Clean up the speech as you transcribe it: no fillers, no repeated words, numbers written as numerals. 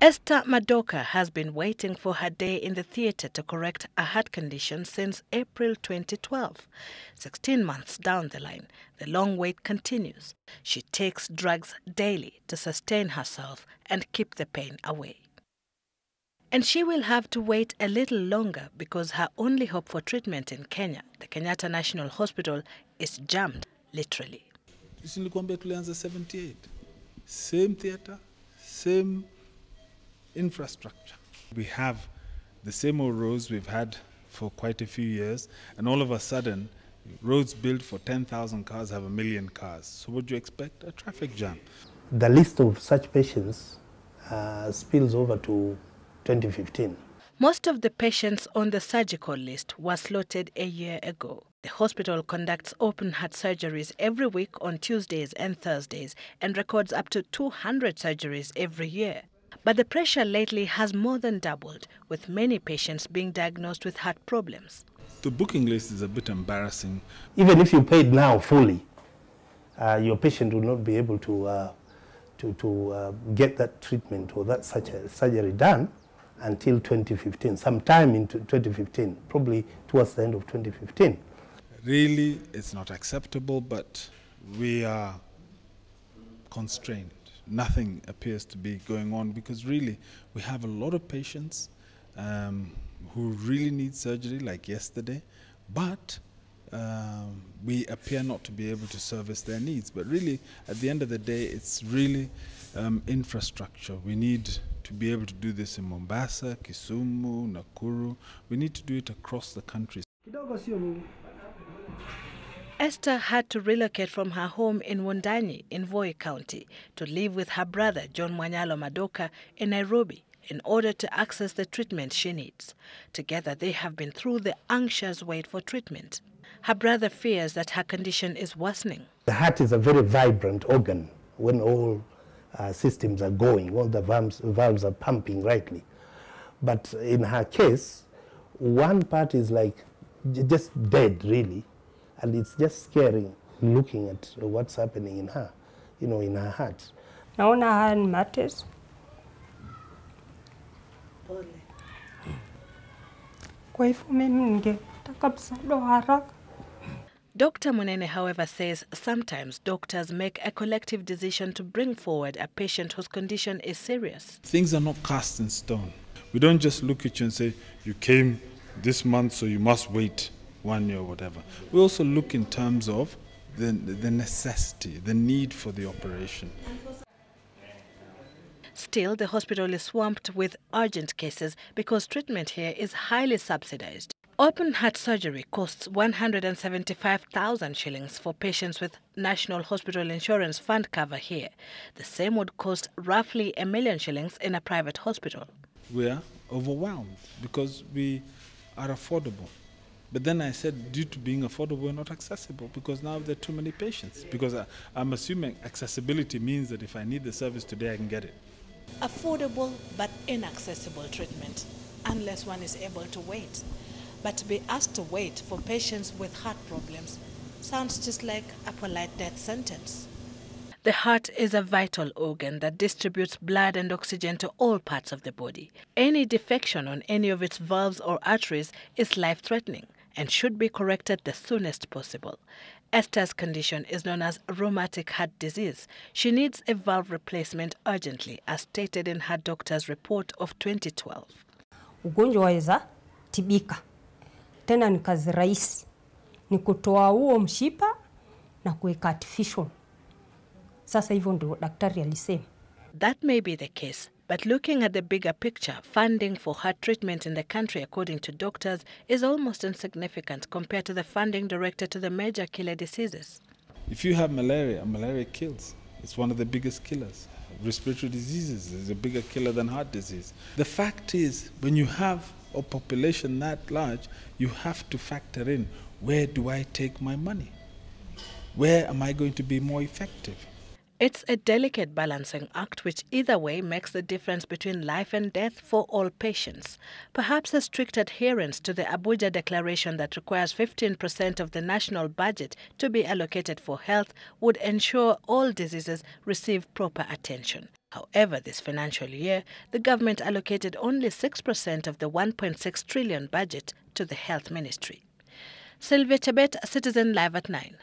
Esther Madoka has been waiting for her day in the theatre to correct a heart condition since April 2012. 16 months down the line, the long wait continues. She takes drugs daily to sustain herself and keep the pain away. And she will have to wait a little longer because her only hope for treatment in Kenya, the Kenyatta National Hospital, is jammed, literally. Nilikwambia tulianza 78. Same theatre, same infrastructure. We have the same old roads we've had for quite a few years, and all of a sudden, roads built for 10,000 cars have 1 million cars. So what do you expect? A traffic jam. The list of such patients spills over to 2015. Most of the patients on the surgical list were slotted a year ago. The hospital conducts open heart surgeries every week on Tuesdays and Thursdays and records up to 200 surgeries every year. But the pressure lately has more than doubled, with many patients being diagnosed with heart problems. The booking list is a bit embarrassing. Even if you paid now fully, your patient will not be able to get that treatment or that such a surgery done until 2015, sometime in 2015, probably towards the end of 2015. Really, it's not acceptable, but we are constrained. Nothing appears to be going on because really we have a lot of patients who really need surgery, like yesterday, but we appear not to be able to service their needs. But really, at the end of the day, it's really infrastructure. We need to be able to do this in Mombasa, Kisumu, Nakuru. We need to do it across the country. Esther had to relocate from her home in Wundanyi in Voi County to live with her brother, John Mwanyalo Madoka, in Nairobi in order to access the treatment she needs. Together, they have been through the anxious wait for treatment. Her brother fears that her condition is worsening. The heart is a very vibrant organ when all systems are going, all the valves are pumping rightly. But in her case, one part is like just dead, really. And it's just scary looking at what's happening in her, in her heart. Naona haya ni mateso. Kwa hivyo mimi ningetaka msaada wa haraka. Dr. Munene, however, says sometimes doctors make a collective decision to bring forward a patient whose condition is serious. Things are not cast in stone. We don't just look at you and say, you came this month, so you must wait 1 year or whatever. We also look in terms of the necessity, the need for the operation. Still, the hospital is swamped with urgent cases because treatment here is highly subsidized. Open heart surgery costs 175,000 shillings for patients with National Hospital Insurance Fund cover here. The same would cost roughly 1 million shillings in a private hospital. We are overwhelmed because we are affordable. But then I said, due to being affordable, we're not accessible because now there are too many patients. Because I'm assuming accessibility means that if I need the service today, I can get it. Affordable but inaccessible treatment, unless one is able to wait. But to be asked to wait for patients with heart problems sounds just like a polite death sentence. The heart is a vital organ that distributes blood and oxygen to all parts of the body. Any defection on any of its valves or arteries is life-threatening and should be corrected the soonest possible. Esther's condition is known as rheumatic heart disease. She needs a valve replacement urgently, as stated in her doctor's report of 2012. Ugonjwa waweza tibika. Tena ni kazi rahisi. Ni kutoa huo mshipa na kuweka artificial. Sasa hivyo ndio daktari alisema. That may be the case, but looking at the bigger picture, funding for heart treatment in the country, according to doctors, is almost insignificant compared to the funding directed to the major killer diseases. If you have malaria, malaria kills. It's one of the biggest killers. Respiratory diseases is a bigger killer than heart disease. The fact is, when you have a population that large, you have to factor in, where do I take my money? Where am I going to be more effective? It's a delicate balancing act which either way makes the difference between life and death for all patients. Perhaps a strict adherence to the Abuja Declaration that requires 15% of the national budget to be allocated for health would ensure all diseases receive proper attention. However, this financial year, the government allocated only 6% of the 1.6 trillion budget to the health ministry. Sylvia Chebet, Citizen Live at 9.